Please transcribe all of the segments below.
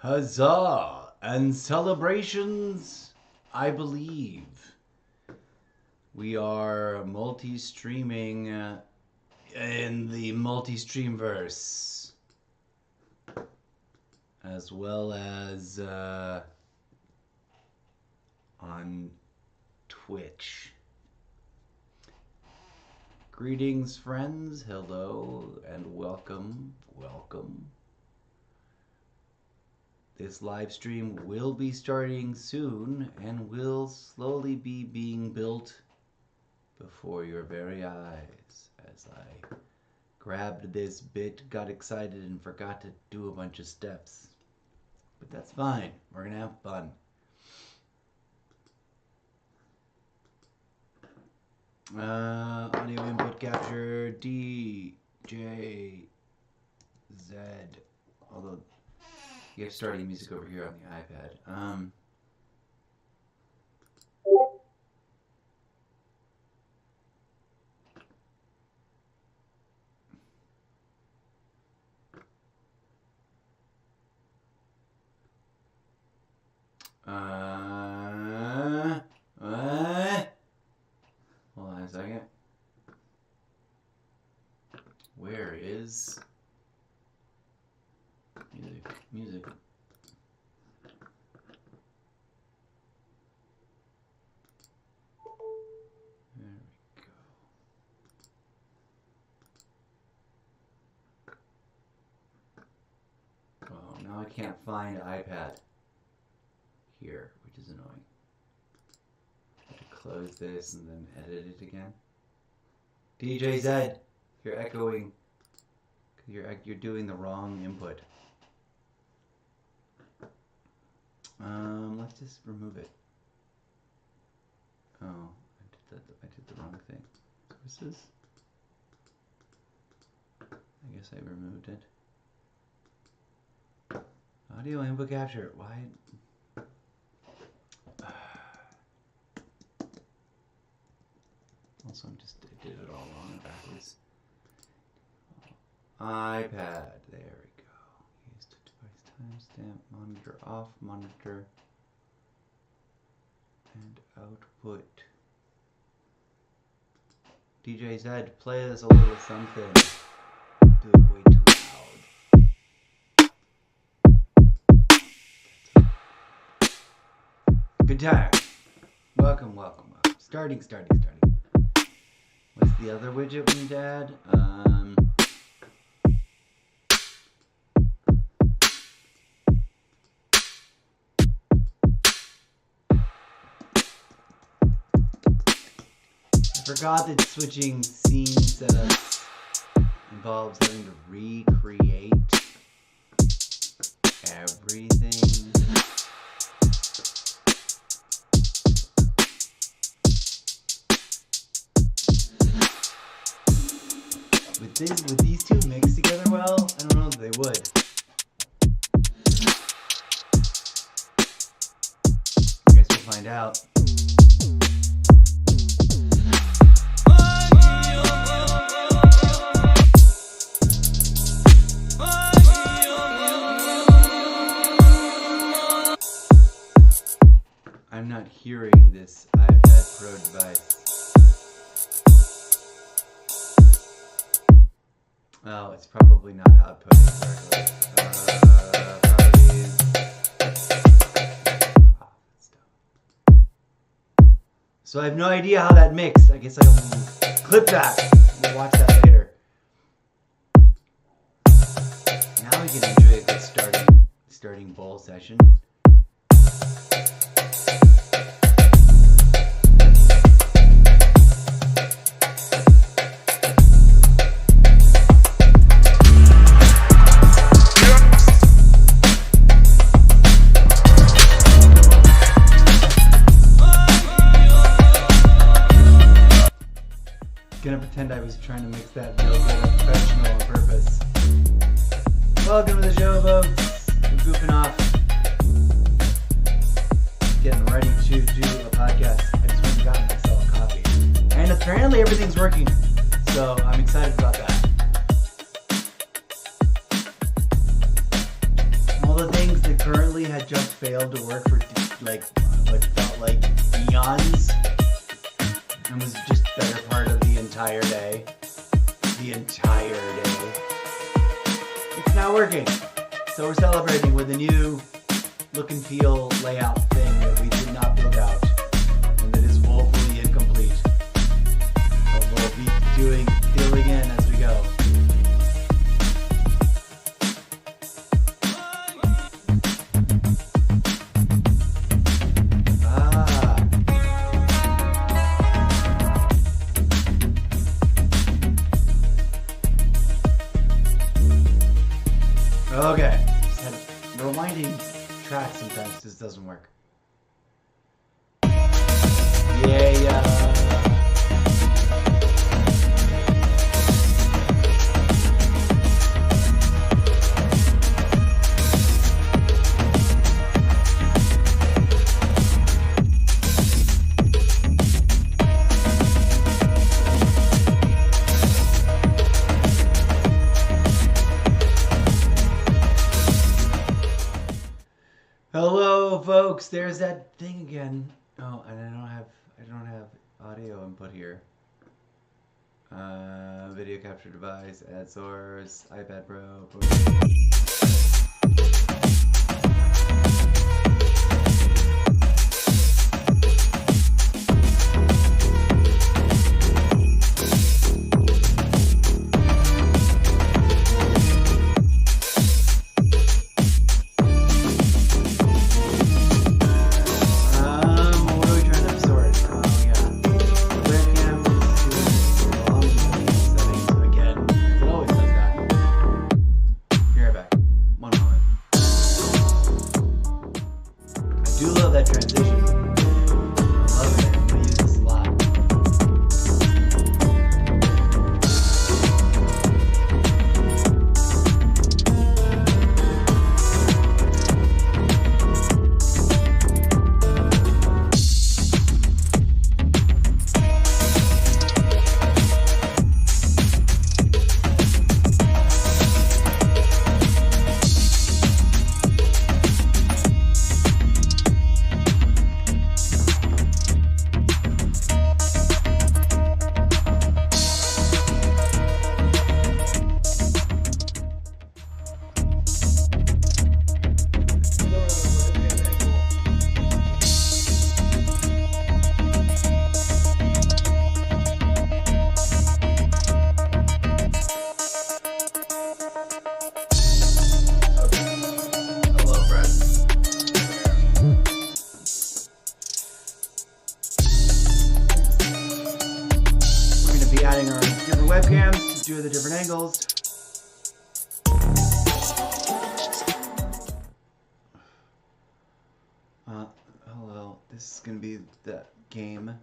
Huzzah and celebrations, I believe. We are multi-streaming in the Multi-Streamverse, as well as on Twitch. Greetings, friends. Hello and welcome. This live stream will be starting soon and will slowly be being built before your very eyes as I grabbed this bit, got excited, and forgot to do a bunch of steps. But that's fine. We're going to have fun. Audio input capture DJ Z. Although you have starting music over here on the iPad. Hold on a second. Where is music? There we go. Oh, now I can't find iPad here, which is annoying. I have to close this and then edit it again. DJ Zed, you're echoing. You're doing the wrong input. Let's just remove it. Oh, I did the wrong thing. Services. I guess I removed it. Audio input capture. Why? Also, I did it all wrong and backwards. iPad. There we go. Used device timestamp. Monitor off. Monitor. And output. DJ Zed, play us a little something. Do it way too loud. Good time. Welcome. Starting. What's the other widget we need to add? I forgot that switching scene setups involves having to recreate everything. With these two mixed together well, I don't know if they would. I guess we'll find out. I'm not hearing this iPad Pro device. Oh, it's probably not outputting correctly. So I have no idea how that mixed. I guess I will clip that. We'll watch that later. Now we can enjoy a good starting bowl session. Pretend I was trying to mix that real good professional on purpose. Welcome to the show, folks. We're goofing off. Getting ready to do a podcast. I just went and got myself a coffee. And apparently everything's working. So I'm excited about that. All the things that currently had just failed to work for like what felt like eons, and was just better part of the entire day. The entire day. It's not working. So we're celebrating with a new look and feel layout thing that we did not build out and that is woefully incomplete. But we'll be filling in as we go. Okay, just had rewinding tracks sometimes just doesn't work. Yeah. Hello, folks. There's that thing again. Oh, and I don't have audio input here. Video capture device, add source, iPad Pro. The different angles. Hello, this is gonna be the game.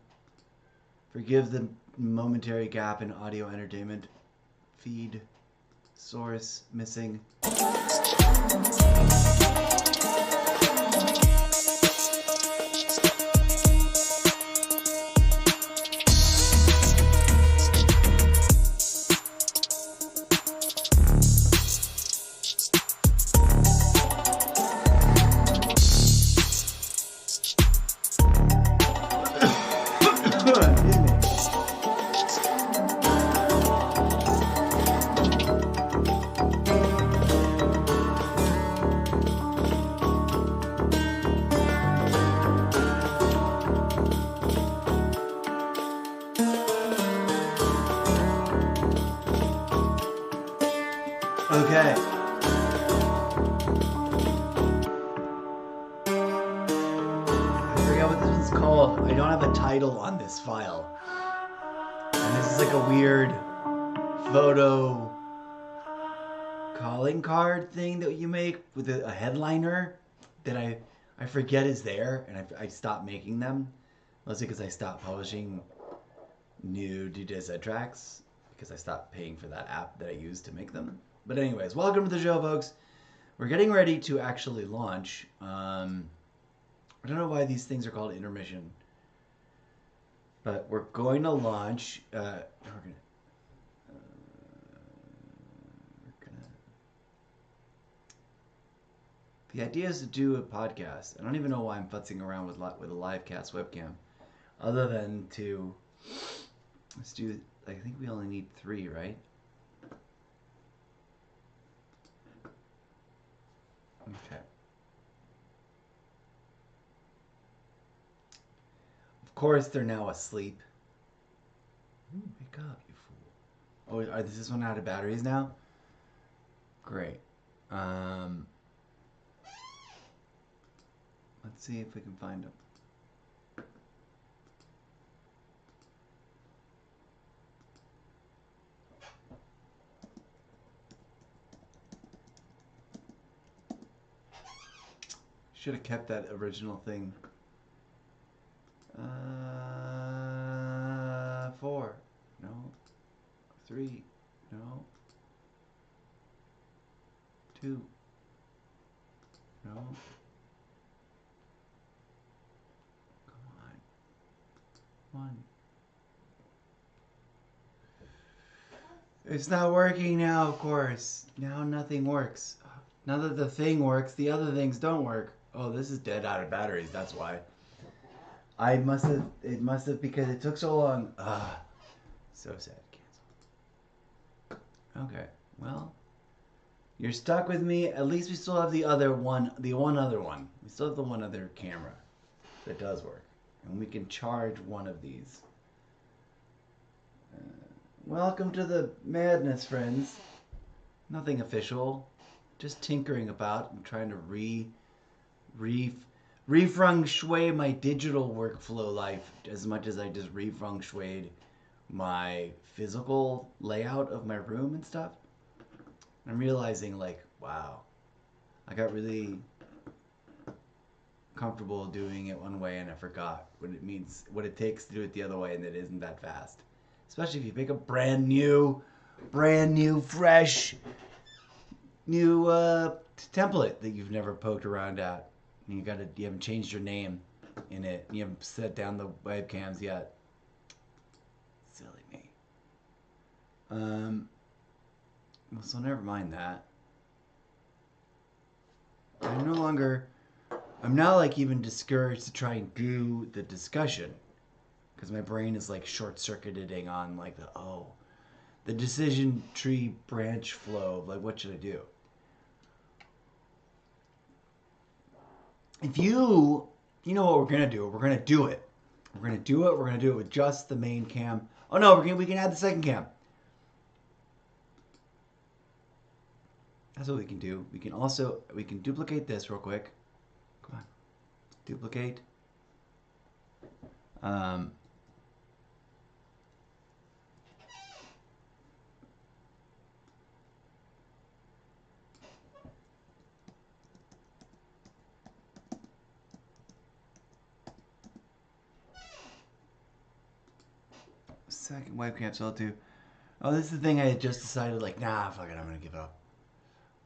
Forgive the momentary gap in audio entertainment. Feed source missing. Okay. I forget what this one's called. I don't have a title on this file. And this is like a weird photo calling card thing that you make with a headliner that I forget is there, and I stopped making them. Mostly because I stopped publishing new DJZ tracks because I stopped paying for that app that I used to make them. But anyways, welcome to the show, folks. We're getting ready to actually launch. I don't know why these things are called intermission. But we're going to launch. The idea is to do a podcast. I don't even know why I'm futzing around with a live cast webcam, other than to let's do. I think we only need 3, right? Okay. Of course, they're now asleep. Wake up, you fool! Oh, is this one out of batteries now? Great. Let's see if we can find them. Should have kept that original thing. 4. No. 3. No. 2. No. Come on. 1. It's not working now, of course. Now nothing works. Now that the thing works, the other things don't work. Oh, this is dead out of batteries, that's why. It must have, because it took so long. So sad. Cancel. Okay, well, you're stuck with me. At least we still have the other one, the one other one. We still have the one other camera that does work. And we can charge one of these. Welcome to the madness, friends. Nothing official. Just tinkering about and trying to re-feng shui my digital workflow life as much as I just re-feng shuied my physical layout of my room and stuff. I'm realizing, like, wow, I got really comfortable doing it one way and I forgot what it means, what it takes to do it the other way, and it isn't that fast. Especially if you pick a brand new, fresh, new template that you've never poked around at. And you haven't changed your name in it. You haven't set down the webcams yet. Silly me. Well, so never mind that. I'm now like even discouraged to try and do the discussion. Because my brain is like short-circuiting on like the decision tree branch flow of like, what should I do? If you know what we're gonna do, we're gonna do it. We're gonna do it with just the main cam. Oh no, we can add the second cam. That's what we can do. We can duplicate this real quick. Come on. Duplicate. Second webcam, so I'll do. Oh, this is the thing I had just decided, like, nah, fuck it, I'm gonna give up.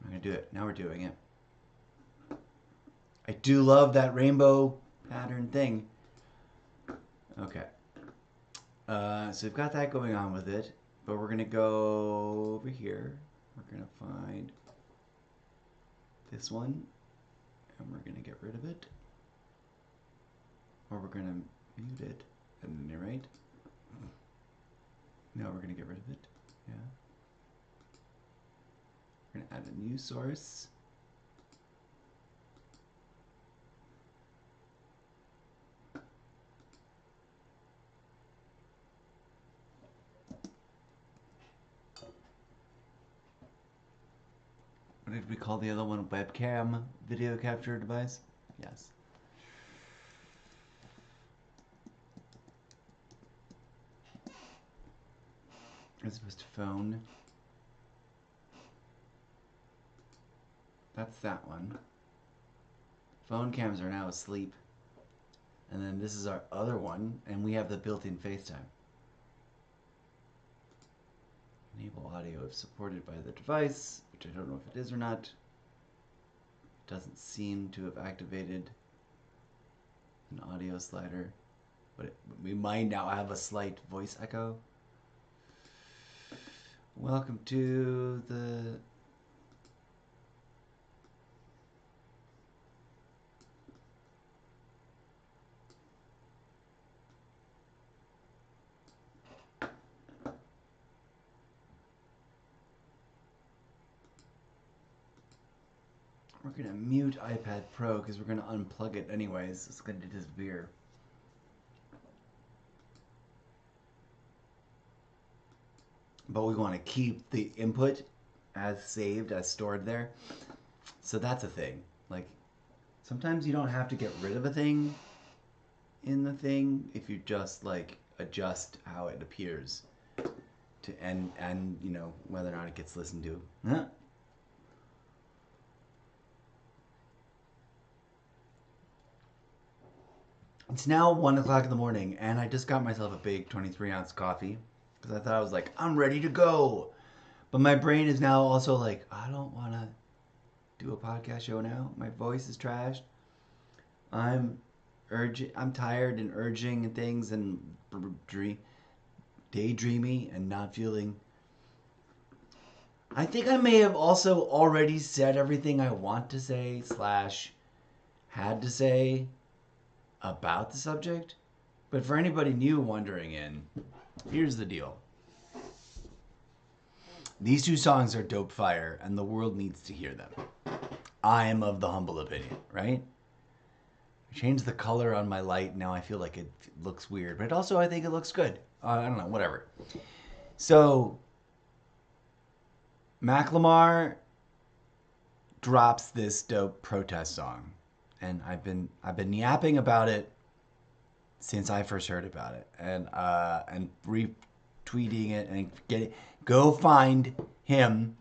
I'm gonna do it. Now we're doing it. I do love that rainbow pattern thing. Okay. So we've got that going on with it, but we're gonna go over here. We're gonna find this one, and we're gonna get rid of it. Or we're gonna mute it and then narrate. No, we're gonna get rid of it. Yeah. We're gonna add a new source. What did we call the other one? Webcam video capture device? Yes. As opposed to phone. That's that one. Phone cams are now asleep. And then this is our other one, and we have the built-in FaceTime. Enable audio if supported by the device, which I don't know if it is or not. It doesn't seem to have activated an audio slider, but we might now have a slight voice echo. Welcome to the We're going to mute iPad Pro because we're going to unplug it anyways. It's going to disappear. But we want to keep the input as saved, as stored there. So that's a thing. Like, sometimes you don't have to get rid of a thing in the thing if you just, like, adjust how it appears to and you know, whether or not it gets listened to. Huh? It's now 1 o'clock in the morning, and I just got myself a big 23-ounce coffee because I thought I was like, I'm ready to go. But my brain is now also like, I don't want to do a podcast show now. My voice is trashed. I'm tired and urging and things and daydreamy and not feeling. I think I may have also already said everything I want to say / had to say about the subject. But for anybody new wondering in, here's the deal. These two songs are dope fire, and the world needs to hear them. I am of the humble opinion, right? I changed the color on my light. Now I feel like it looks weird, but also I think it looks good. I don't know, whatever. So, Macklemore drops this dope protest song, and I've been yapping about it since I first heard about it, and retweeting it and go find him,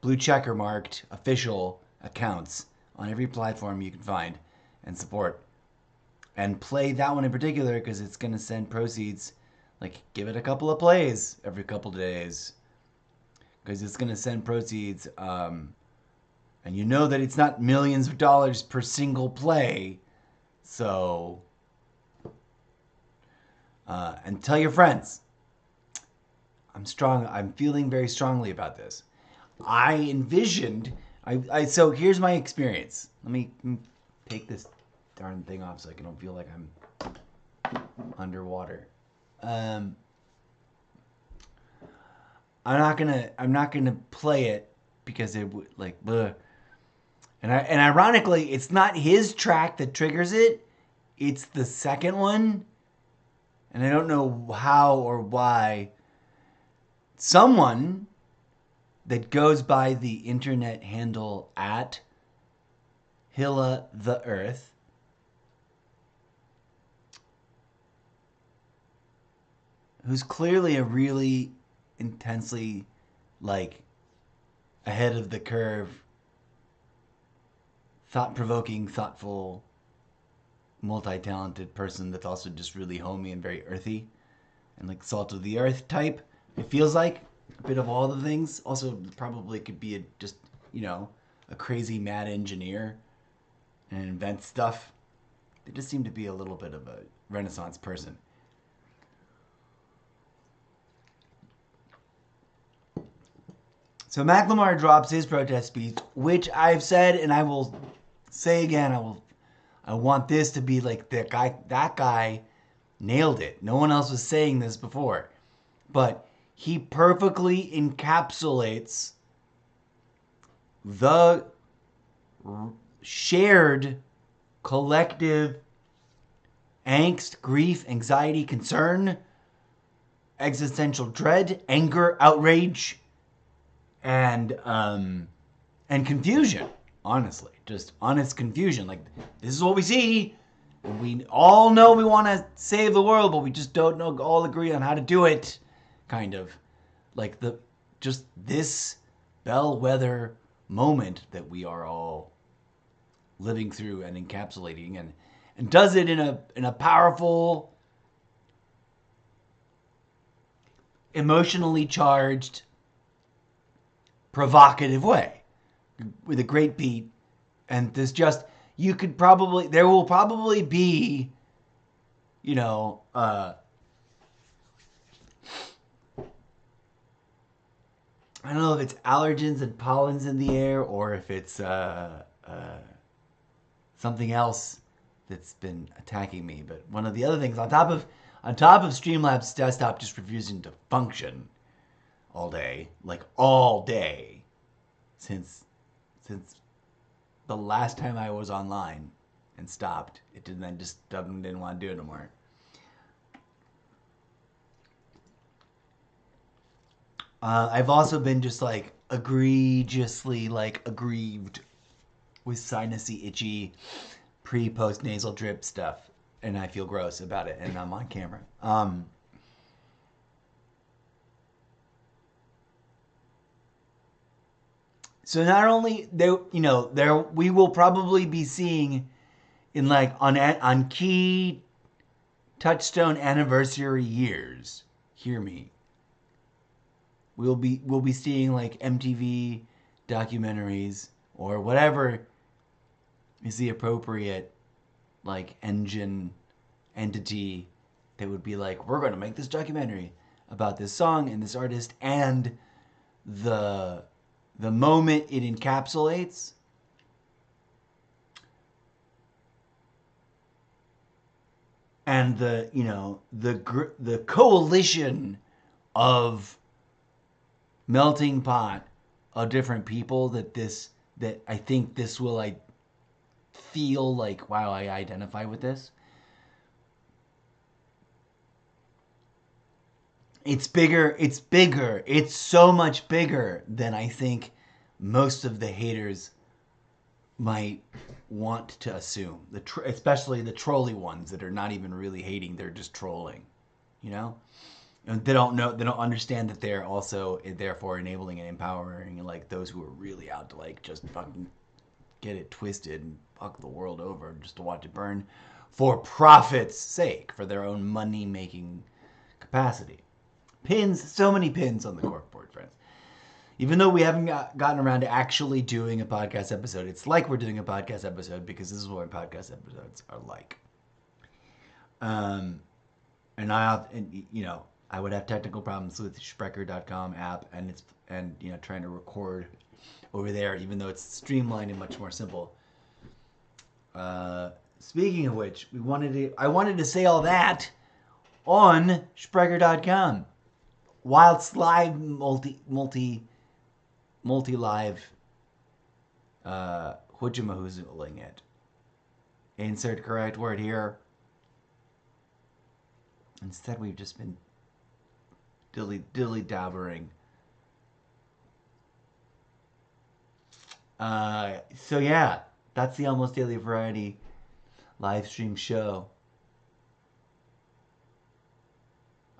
blue checker marked official accounts on every platform you can find and support, and play that one in particular because it's gonna send proceeds. Like, give it a couple of plays every couple of days because it's gonna send proceeds. And you know that it's not millions of dollars per single play, so and tell your friends. I'm feeling very strongly about this. I envisioned. So here's my experience. Let me take this darn thing off so I don't feel like I'm underwater. I'm not gonna play it because it would like. Bleh. And ironically, it's not his track that triggers it. It's the second one. And I don't know how or why. Someone that goes by the internet handle at Hilla the Earth who's clearly a really intensely, like, ahead of the curve, thought-provoking, thoughtful, multi-talented person that's also just really homey and very earthy and like salt of the earth type. It feels like a bit of all the things. Also, probably could be just, you know, a crazy mad engineer and invent stuff. They just seem to be a little bit of a Renaissance person. So Macklemore drops his protest speech, which I've said, and I will say again, I want this to be like that guy nailed it. No one else was saying this before. But he perfectly encapsulates the shared collective angst, grief, anxiety, concern, existential dread, anger, outrage, and confusion. Honestly, just honest confusion. Like, this is what we see. We all know we want to save the world, but we just don't know, all agree on how to do it. Kind of like just this bellwether moment that we are all living through and encapsulating, and does it in a powerful, emotionally charged, provocative way with a great beat. And there will probably be, you know, I don't know if it's allergens and pollens in the air or if it's something else that's been attacking me. But one of the other things on top of Streamlabs desktop just refusing to function all day, since the last time I was online and stopped. It didn't. I just didn't want to do it anymore. I've also been just like egregiously like aggrieved with sinusy, itchy, pre-post nasal drip stuff, and I feel gross about it, and I'm on camera. So not only there we will probably be seeing in like on key touchstone anniversary years. Hear me. We'll be seeing like MTV documentaries or whatever is the appropriate like entity that would be like, we're going to make this documentary about this song and this artist and the moment it encapsulates. And the coalition of melting pot of different people that I think this will like feel like, wow, I identify with this. It's bigger. It's so much bigger than I think most of the haters might want to assume. Especially the trolly ones that are not even really hating; they're just trolling. You know, and they don't understand that they're also therefore enabling and empowering like those who are really out to like just fucking get it twisted and fuck the world over just to watch it burn for profit's sake, for their own money making capacity. So many pins on the corkboard, friends. Even though we haven't gotten around to actually doing a podcast episode, it's like we're doing a podcast episode because this is what podcast episodes are like. And I would have technical problems with Sprecher.com app and trying to record over there, even though it's streamlined and much more simple. Speaking of which, I wanted to say all that on Sprecher.com. Whilst live multi-live hujamahoozling it. Insert correct word here. Instead, we've just been dilly-dabbering. So yeah, that's the Almost Daily Variety live stream show.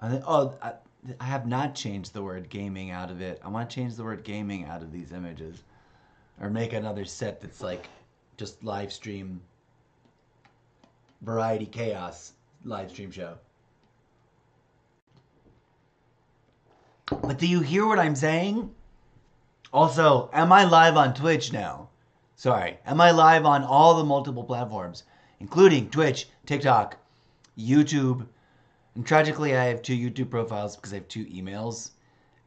I have not changed the word gaming out of it. I want to change the word gaming out of these images. Or make another set that's like just live stream variety chaos live stream show. But do you hear what I'm saying? Also, am I live on Twitch now? Sorry, am I live on all the multiple platforms, including Twitch, TikTok, YouTube? And tragically, I have 2 YouTube profiles because I have 2 emails.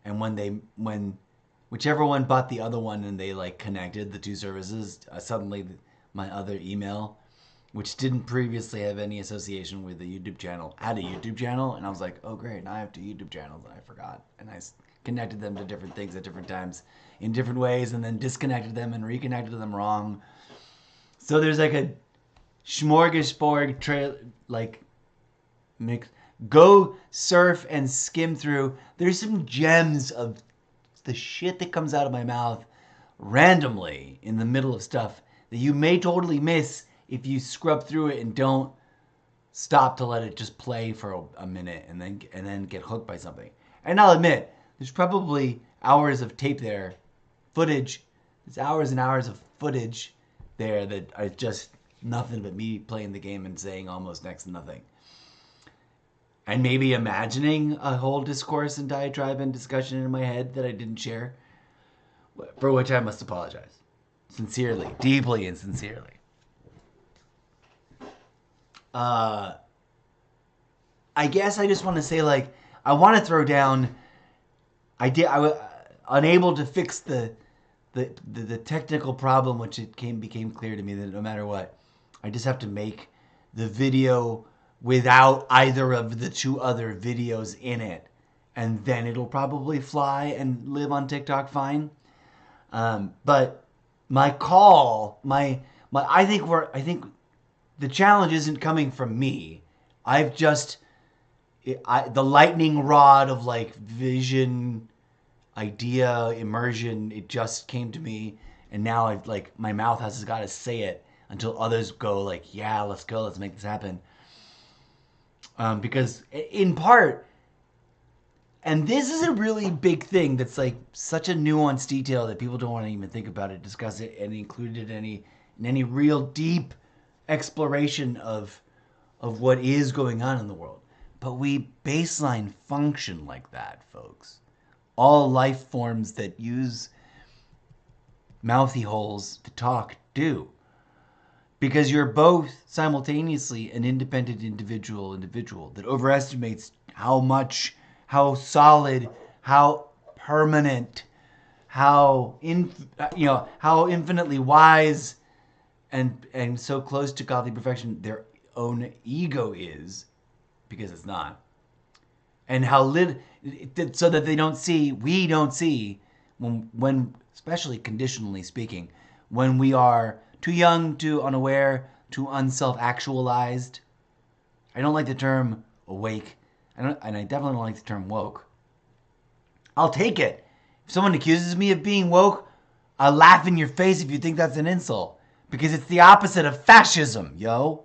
And when whichever one bought the other one and they like connected the 2 services, suddenly my other email, which didn't previously have any association with the YouTube channel, had a YouTube channel. And I was like, oh great, now I have 2 YouTube channels and I forgot. And I connected them to different things at different times in different ways and then disconnected them and reconnected them wrong. So there's like a smorgasbord mix. Go surf and skim through. There's some gems of the shit that comes out of my mouth randomly in the middle of stuff that you may totally miss if you scrub through it and don't stop to let it just play for a minute and then get hooked by something. And I'll admit, there's probably hours of tape there, footage. There's hours and hours of footage there that are just nothing but me playing the game and saying almost next to nothing. And maybe imagining a whole discourse and diatribe and discussion in my head that I didn't share, for which I must apologize. Sincerely, deeply and sincerely. I guess I just want to say, like, I want to throw down. I was unable to fix the technical problem, which became clear to me that no matter what, I just have to make the video without either of the 2 other videos in it, and then it'll probably fly and live on TikTok fine. But my call, my I think the challenge isn't coming from me. I've just the lightning rod of like vision, idea, immersion, it just came to me, and now I've like my mouth has got to say it until others go like, yeah, let's go, let's make this happen. Because in part, and this is a really big thing that's like such a nuanced detail that people don't want to even think about it, discuss it, and include it in any real deep exploration of what is going on in the world. But we baseline function like that, folks. All life forms that use mouthy holes to talk do. Because you're both simultaneously an independent individual that overestimates how solid, how permanent, how how infinitely wise and so close to godly perfection their own ego is, because it's not, and so that we don't see when especially conditionally speaking, when we are too young, too unaware, too unself-actualized. I don't like the term awake, and I definitely don't like the term woke. I'll take it. If someone accuses me of being woke, I'll laugh in your face if you think that's an insult, because it's the opposite of fascism, yo.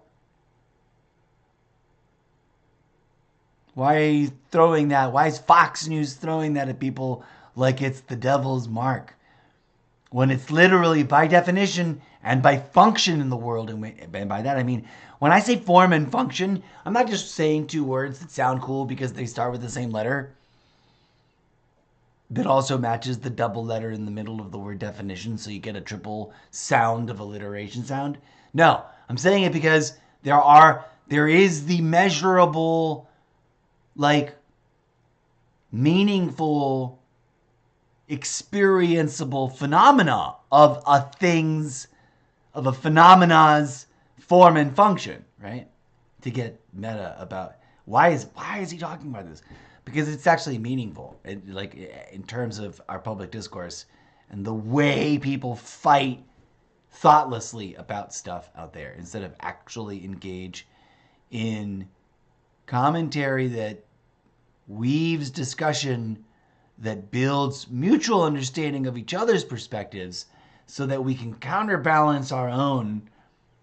Why are you throwing that? Why is Fox News throwing that at people like it's the devil's mark? When it's literally, by definition and by function in the world, and by that I mean, when I say form and function, I'm not just saying two words that sound cool because they start with the same letter that also matches the double letter in the middle of the word definition, so you get a triple sound of alliteration sound. No, I'm saying it because there is the measurable, like, meaningful, experienceable phenomena of a phenomena's form and function, right? To get meta about why is he talking about this? Because it's actually meaningful, like in terms of our public discourse and the way people fight thoughtlessly about stuff out there instead of actually engage in commentary that weaves discussion, that builds mutual understanding of each other's perspectives, so that we can counterbalance our own,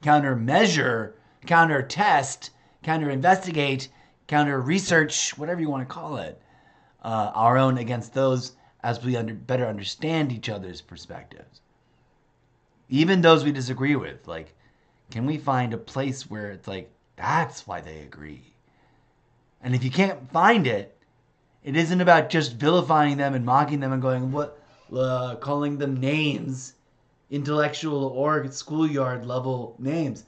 countermeasure, counter-test, counter-investigate, counter-research, whatever you want to call it, our own against those, as we better understand each other's perspectives. Even those we disagree with. Like, can we find a place where it's like, that's why they agree? And if you can't find it, it isn't about just vilifying them and mocking them and going, calling them names, intellectual or schoolyard level names.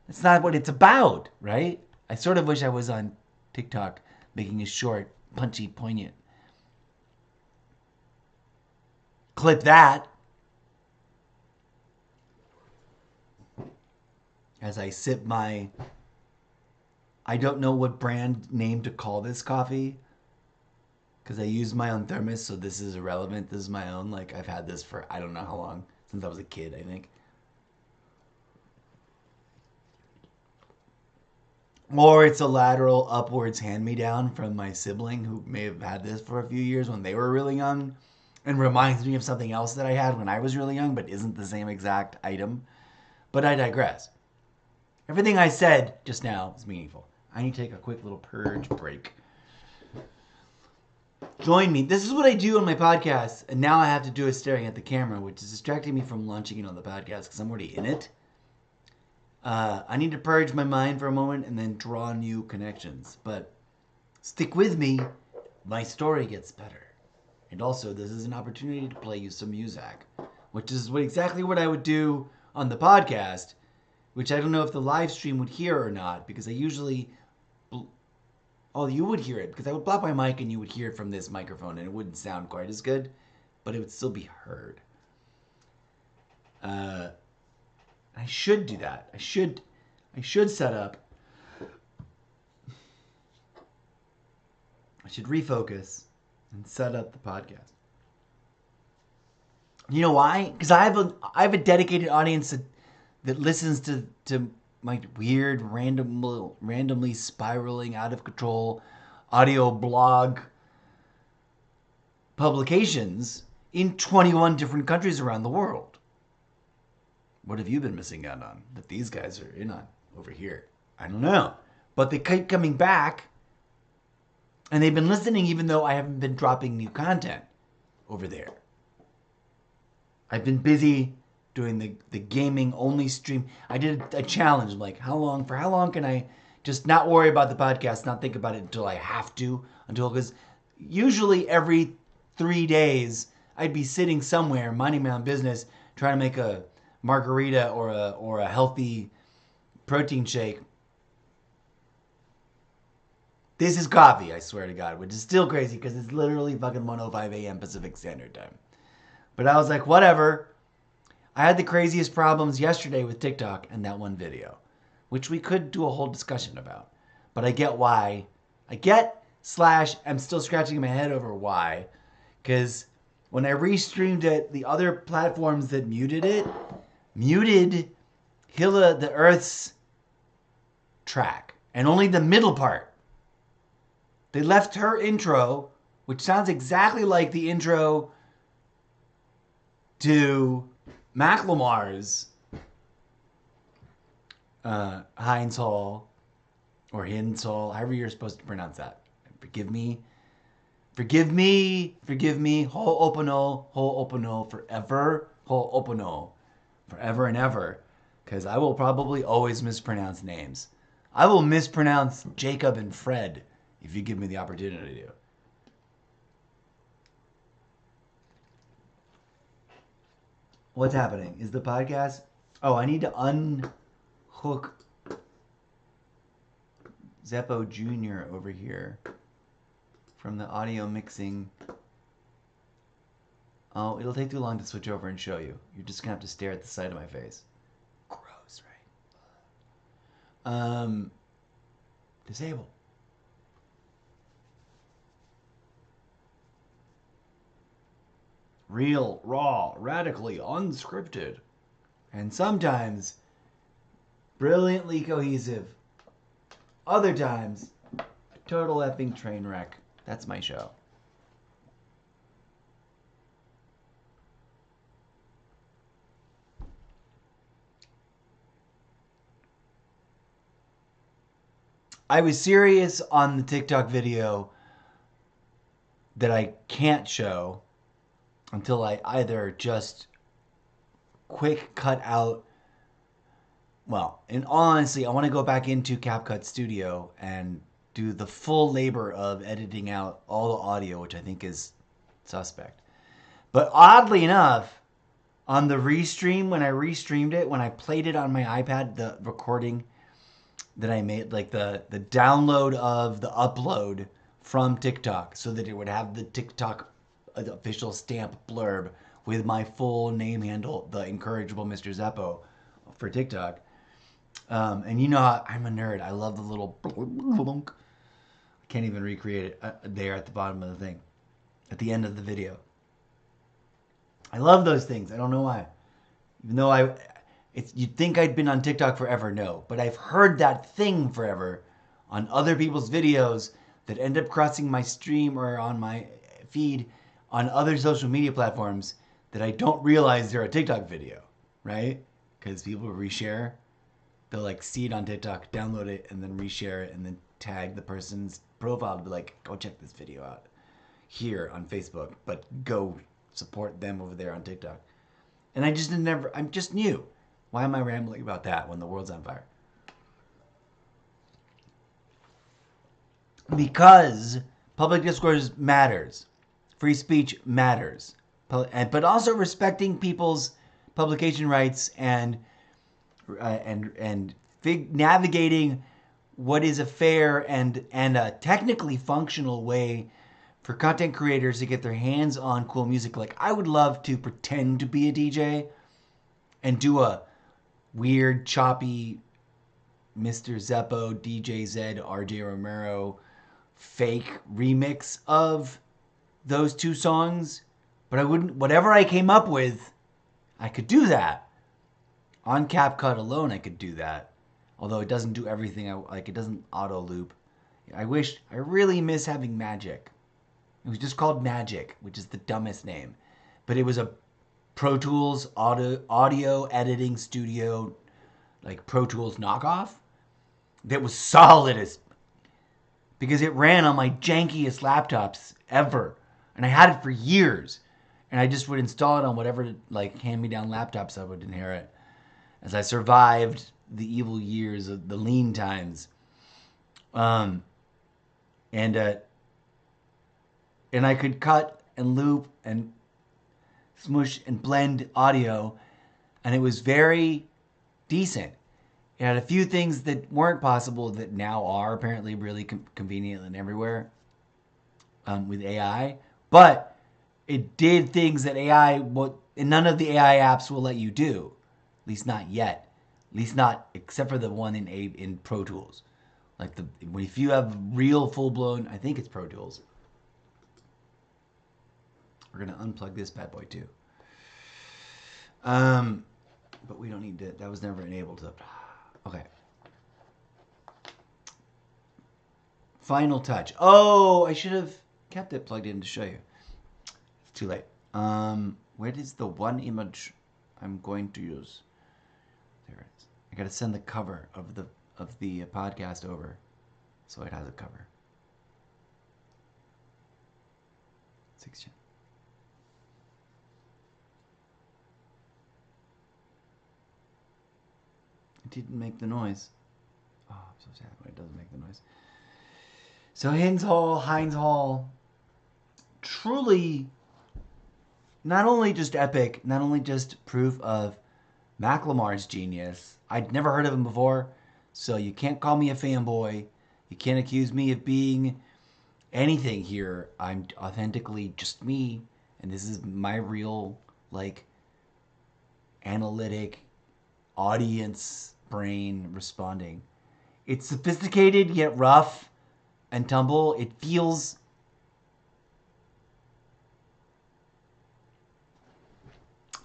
That's not what it's about, right? I sort of wish I was on TikTok making a short, punchy, poignant. Clip that as I sip my, I don't know what brand name to call this coffee, because I use my own thermos, so this is irrelevant. This is my own. Like, I've had this for I don't know how long, since I was a kid, I think. Or it's a lateral upwards hand-me-down from my sibling who may have had this for a few years when they were really young, and reminds me of something else that I had when I was really young, but isn't the same exact item. But I digress. Everything I said just now is meaningful. I need to take a quick little purge break. Join me. This is what I do on my podcast, and now I have to do it staring at the camera, which is distracting me from launching it on the podcast because I'm already in it. I need to purge my mind for a moment and then draw new connections. But stick with me. My story gets better. And also, this is an opportunity to play you some music, which is exactly what I would do on the podcast, which I don't know if the live stream would hear or not, because I usually... Oh, you would hear it, because I would block my mic and you would hear it from this microphone, and it wouldn't sound quite as good, but it would still be heard. I should do that. I should set up. I should refocus and set up the podcast. You know why? Because I have a dedicated audience that listens to my weird, randomly spiraling out of control audio blog publications in 21 different countries around the world. What have you been missing out on that these guys are in on over here? I don't know. But they keep coming back, and they've been listening even though I haven't been dropping new content over there. I've been busy doing the gaming only stream. I did a challenge, like how long can I just not worry about the podcast, not think about it until I have to, because usually every 3 days I'd be sitting somewhere minding my own business trying to make a margarita or a healthy protein shake. This is coffee, I swear to God, which is still crazy because it's literally fucking 1:05 a.m. Pacific Standard Time. But I was like, whatever. I had the craziest problems yesterday with TikTok and that one video, which we could do a whole discussion about. But I get why. I'm still scratching my head over why. Because when I restreamed it, the other platforms that muted it, muted Hilla the Earth's track. And only the middle part. They left her intro, which sounds exactly like the intro to Macklemar's Heinz Hall or Heinz Hall, however you're supposed to pronounce that. Forgive me, Ho'opono forever and ever, because I will probably always mispronounce names. I will mispronounce Jacob and Fred if you give me the opportunity to. What's happening? Is the podcast... Oh, I need to unhook Zeppo Jr. over here from the audio mixing. Oh, it'll take too long to switch over and show you. You're just going to have to stare at the side of my face. Gross, right? Disable. Real, raw, radically unscripted, and sometimes brilliantly cohesive. Other times, a total effing train wreck. That's my show. I was serious on the TikTok video that I can't show until I either just quick cut out. Well, in all honesty, I want to go back into CapCut Studio and do the full labor of editing out all the audio, which I think is suspect. But oddly enough, on the restream, when I restreamed it, when I played it on my iPad, the recording that I made, like the download of the upload from TikTok so that it would have the TikTok official stamp blurb with my full name handle, the incorrigible Mr. Zeppo for TikTok. And you know how I'm a nerd. I love the little blunk. I can't even recreate it there at the bottom of the thing, at the end of the video. I love those things. I don't know why. Even though you'd think I'd been on TikTok forever, no. But I've heard that thing forever on other people's videos that end up crossing my stream or on my feed on other social media platforms that I don't realize they're a TikTok video, right? Because people reshare. They'll like see it on TikTok, download it, and then reshare it, and then tag the person's profile to be like, go check this video out here on Facebook, but go support them over there on TikTok. And I'm just new. Why am I rambling about that when the world's on fire? Because public discourse matters. Free speech matters. But also respecting people's publication rights and navigating what is a fair and a technically functional way for content creators to get their hands on cool music. Like, I would love to pretend to be a DJ and do a weird, choppy Mr. Zeppo, DJ Z, RJ Romero fake remix of those two songs But I wouldn't, whatever I came up with, I could do that. On CapCut alone, I could do that. Although it doesn't do everything, it doesn't auto loop. I really miss having Magic. It was just called Magic, which is the dumbest name. But it was a Pro Tools audio editing studio, like Pro Tools knockoff, that was solid as, because it ran on my jankiest laptops ever. And I had it for years. And I just would install it on whatever like hand-me-down laptops I would inherit as I survived the evil years of the lean times. And I could cut and loop and smush and blend audio, and it was very decent. It had a few things that weren't possible that now are apparently really convenient and everywhere with AI, but it did things that and none of the AI apps will let you do, at least not yet, at least not except for the one in Pro Tools. Like if you have real full-blown, I think it's Pro Tools. We're gonna unplug this bad boy too. But we don't need to. That was never enabled. Okay. Final touch. Oh, I should have kept it plugged in to show you. It's too late. Where is the one image I'm going to use? There it is. I gotta send the cover of the podcast over, so it has a cover. 16. It didn't make the noise. Oh, I'm so sad when it doesn't make the noise. So Heinz Hall, truly not only just epic, not only just proof of Macklemar's genius. I'd never heard of him before, so you can't call me a fanboy. You can't accuse me of being anything here. I'm authentically just me, and this is my real, like, analytic audience brain responding. It's sophisticated yet rough and tumble. It feels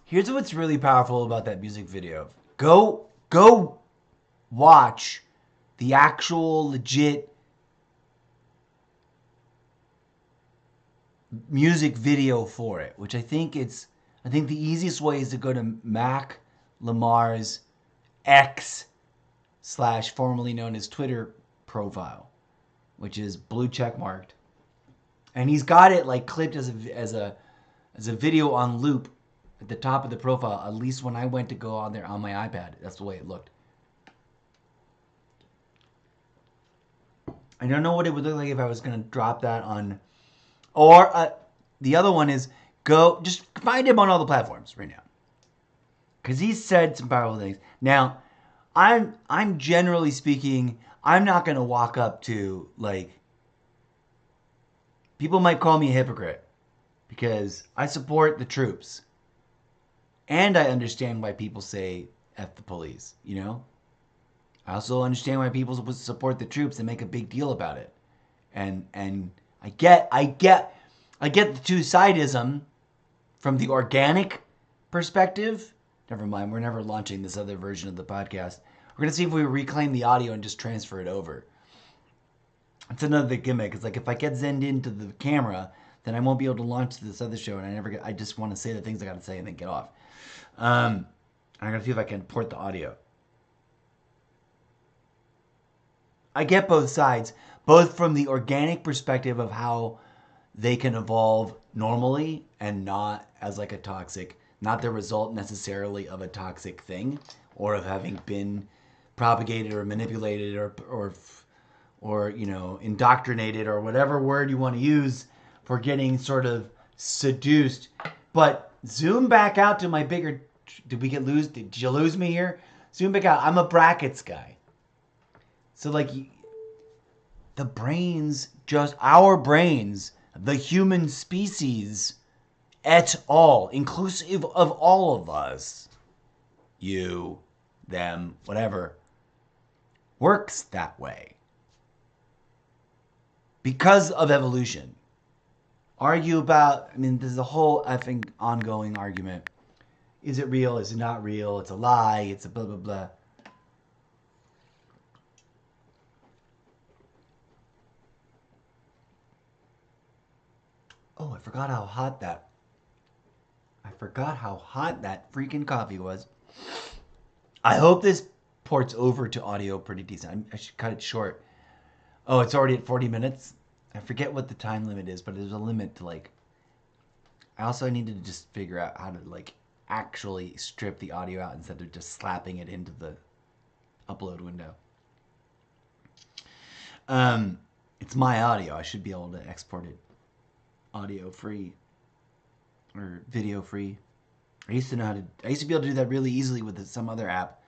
Here's what's really powerful about that music video. Go watch the actual legit music video for it, which I think the easiest way is to go to Mac Lamar's X / formerly known as Twitter profile, which is blue check marked, and he's got it like clipped as a video on loop at the top of the profile. At least when I went to go on there on my iPad, that's the way it looked. I don't know what it would look like if I was going to drop that on, or the other one is just find him on all the platforms right now, because he said some powerful things. Now, I'm generally speaking, I'm not going to walk up to, like, people might call me a hypocrite because I support the troops. And I understand why people say F the police, you know? I also understand why people support the troops and make a big deal about it. And I get the two-sidism from the organic perspective. Never mind, we're never launching this other version of the podcast. We're going to see if we reclaim the audio and just transfer it over. It's another gimmick. It's like if I get zenned into the camera, then I won't be able to launch this other show, and I just want to say the things I got to say and then get off. I got to see if I can port the audio. I get both sides, both from the organic perspective of how they can evolve normally and not as like a toxic, not the result necessarily of a toxic thing or of having been propagated or manipulated or you know, indoctrinated or whatever word you want to use for getting sort of seduced. But zoom back out to my bigger, did you lose me here? Zoom back out. I'm a brackets guy. So like our brains, the human species et al., inclusive of all of us, you, them, whatever, works that way because of evolution. argue about, I mean, there's a whole effing ongoing argument. Is it real? Is it not real? It's a lie. It's a blah, blah, blah. Oh, I forgot how hot that freaking coffee was. I hope this ports over to audio pretty decent. I should cut it short. Oh, it's already at 40 minutes? I forget what the time limit is, but there's a limit to like... I also needed to just figure out how to like actually strip the audio out instead of just slapping it into the upload window. It's my audio. I should be able to export it audio free or video free. I used to be able to do that really easily with some other app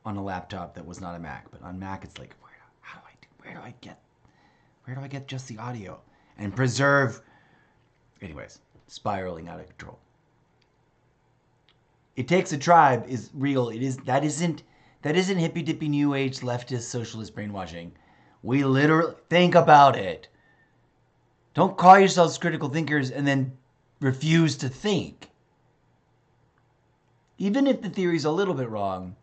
on a laptop that was not a Mac. But on Mac, it's like, where do I get just the audio and preserve? Anyways, spiraling out of control. It Takes a Tribe is real. That isn't hippy dippy new age leftist socialist brainwashing. We literally think about it. Don't call yourselves critical thinkers and then refuse to think. Even if the theory's a little bit wrong,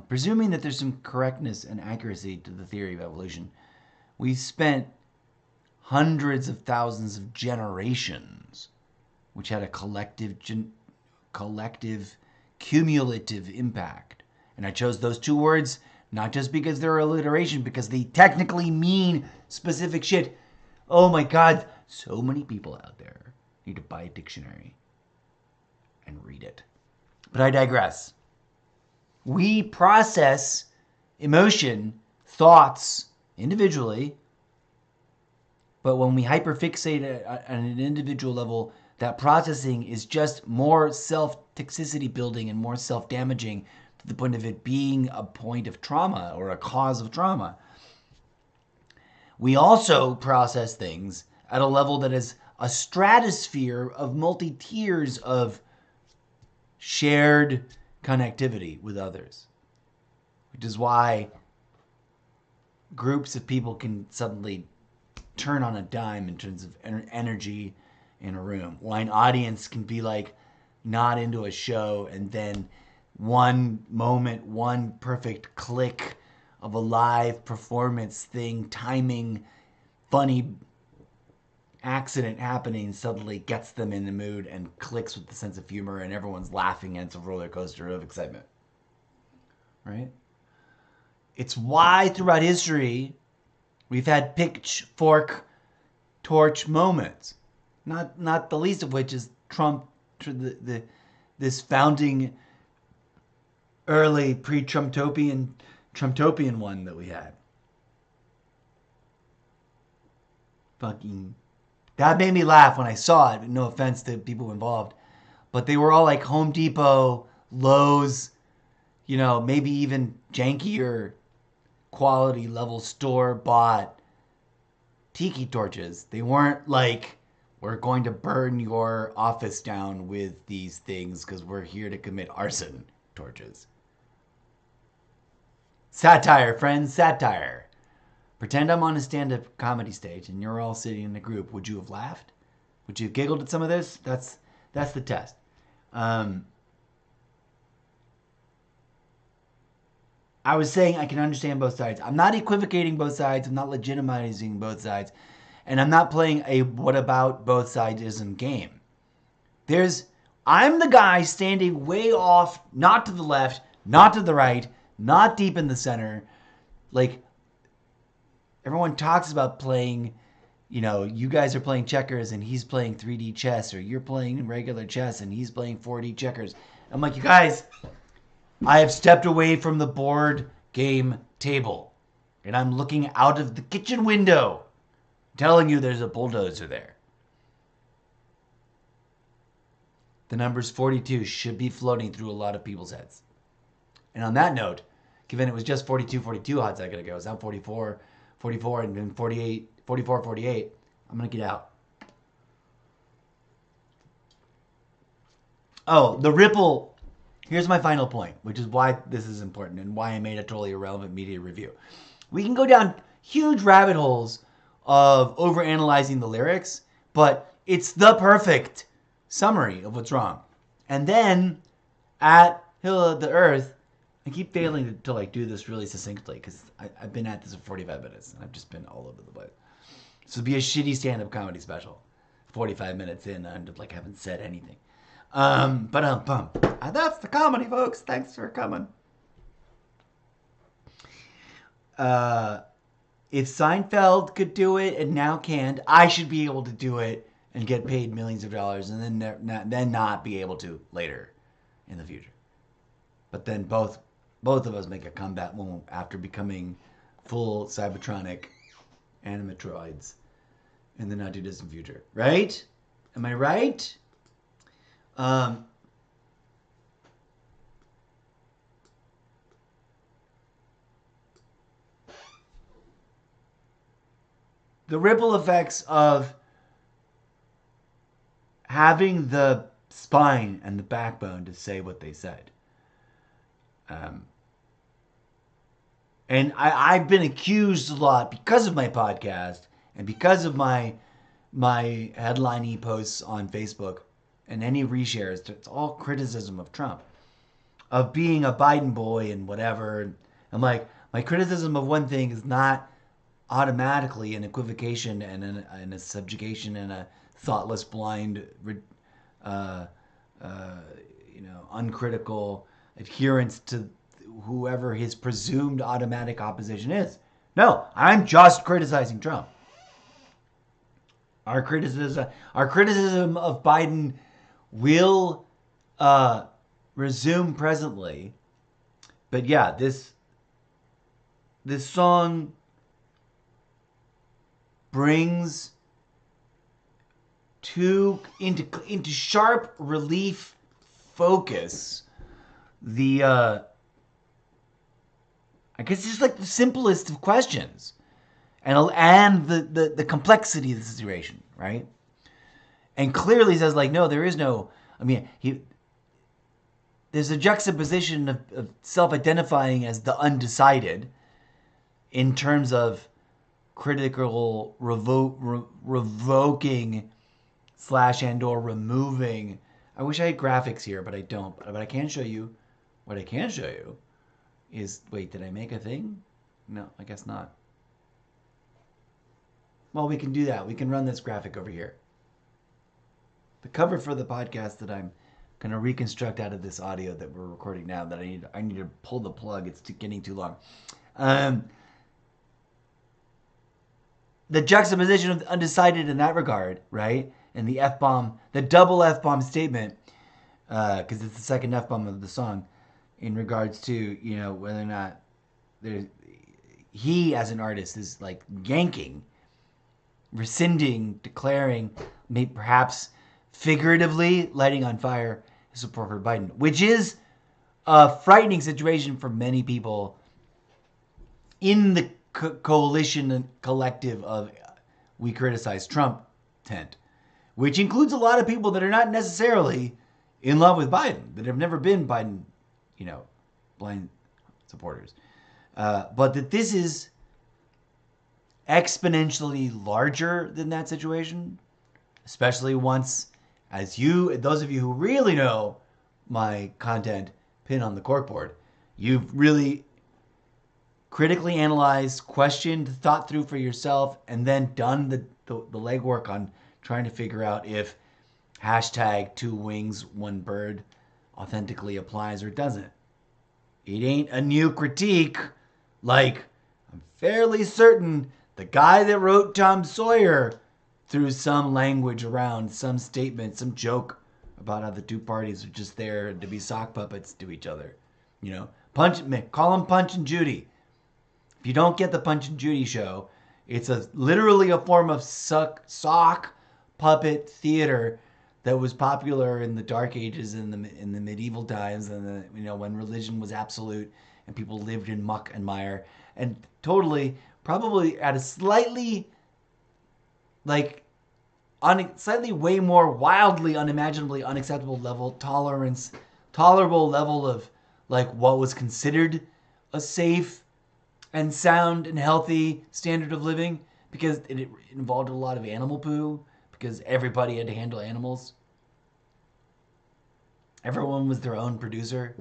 presuming that there's some correctness and accuracy to the theory of evolution, we've spent hundreds of thousands of generations, which had a collective, cumulative impact. And I chose those two words not just because they're alliteration, because they technically mean specific shit. Oh my God, so many people out there need to buy a dictionary and read it. But I digress. We process emotion, thoughts individually, but when we hyperfixate at an individual level, that processing is just more self-toxicity building and more self-damaging to the point of it being a point of trauma or a cause of trauma. We also process things at a level that is a stratosphere of multi-tiers of shared connectivity with others, which is why groups of people can suddenly turn on a dime in terms of energy in a room. Why an audience can be like not into a show and then one moment, one perfect click of a live performance thing, timing, funny accident happening suddenly gets them in the mood and clicks with the sense of humor and everyone's laughing and it's a roller coaster of excitement. Right? It's why throughout history we've had pitchfork torch moments. Not the least of which is Trump, this founding early pre-Trumptopian one that we had. Fucking, that made me laugh when I saw it. No offense to people involved, but they were all like Home Depot, Lowe's, maybe even jankier quality level store bought tiki torches. They weren't like, we're going to burn your office down with these things because we're here to commit arson torches. Satire, friends, satire. Pretend I'm on a stand-up comedy stage and you're all sitting in a group. Would you have laughed? Would you have giggled at some of this? That's the test. I was saying I can understand both sides. I'm not equivocating both sides. I'm not legitimizing both sides. And I'm not playing a what about both sidesism game. I'm the guy standing way off, not to the left, not to the right, not deep in the center. Like, everyone talks about playing, you guys are playing checkers and he's playing 3D chess, or you're playing regular chess and he's playing 4D checkers. I'm like, you guys, I have stepped away from the board game table and I'm looking out of the kitchen window telling you there's a bulldozer there. The numbers 42 should be floating through a lot of people's heads. And on that note, given it was just 42 hot second ago, it's now 44, and then 48, 44, 48, I'm going to get out. Oh, the ripple. Here's my final point, which is why this is important and why I made a totally irrelevant media review. We can go down huge rabbit holes of overanalyzing the lyrics, but it's the perfect summary of what's wrong. And then at Hill of the Earth, I keep failing to like do this really succinctly because I've been at this for 45 minutes and I've just been all over the place. So it'd be a shitty stand-up comedy special. 45 minutes in, I like haven't said anything. That's the comedy, folks. Thanks for coming. If Seinfeld could do it and now can't, I should be able to do it and get paid millions of dollars and then not be able to later in the future. But then both of us make a comeback after becoming full Cybertronic animatroids in the not too distant future. Right? Am I right? The ripple effects of having the spine and the backbone to say what they said. And I've been accused a lot because of my podcast and because of my headline posts on Facebook and any reshares. It's all criticism of Trump, of being a Biden boy and whatever. And like, my criticism of one thing is not automatically an equivocation and a subjugation and a thoughtless, blind, uncritical adherence to whoever his presumed automatic opposition is. No, I'm just criticizing Trump. Our criticism of Biden will resume presently. But yeah, this song brings into sharp relief focus the I guess it's like the simplest of questions and the complexity of the situation, right? And clearly says like, no, there is no, there's a juxtaposition of self-identifying as the undecided in terms of critical revoking / and or removing. I wish I had graphics here, but I don't. But I can show you. What I can show you is, wait, did I make a thing? No, I guess not. Well, we can do that. We can run this graphic over here. The cover for the podcast that I'm going to reconstruct out of this audio that we're recording now, that I need to pull the plug. It's getting too long. The juxtaposition of the undecided in that regard, right? And the F-bomb, the double F-bomb statement, because it's the second F-bomb of the song, in regards to, whether or not he as an artist is like yanking, rescinding, declaring, maybe perhaps figuratively lighting on fire his support for Biden, which is a frightening situation for many people in the coalition and collective of we criticize Trump tent, which includes a lot of people that are not necessarily in love with Biden, that have never been Biden, blind supporters. But that this is exponentially larger than that situation, especially once, as those of you who really know my content pin on the corkboard, you've really critically analyzed, questioned, thought through for yourself, and then done the legwork on trying to figure out if hashtag 2 wings, 1 bird authentically applies or doesn't. It ain't a new critique. Like, I'm fairly certain the guy that wrote Tom Sawyer threw some language around, some statement, some joke about how the two parties are just there to be sock puppets to each other. Call them Punch and Judy. If you don't get the Punch and Judy show, it's literally a form of sock puppet theater that was popular in the Dark Ages, in the medieval times, and when religion was absolute and people lived in muck and mire, and totally, probably at a slightly way more wildly, unimaginably unacceptable level, tolerable level of like what was considered a safe and sound and healthy standard of living, because it involved a lot of animal poo, because everybody had to handle animals. Everyone was their own producer.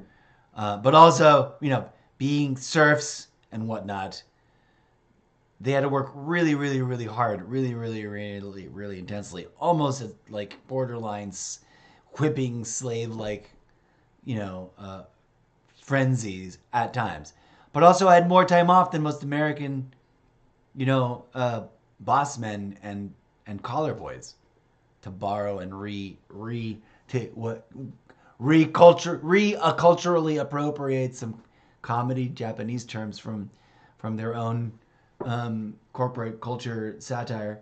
But also, being serfs and whatnot, they had to work really, really, really hard, really, really, really, really intensely, almost at like borderlines, whipping slave-like, frenzies at times. But also, I had more time off than most American, boss men and collar boys, to borrow and culturally appropriate some comedy Japanese terms from their own corporate culture satire.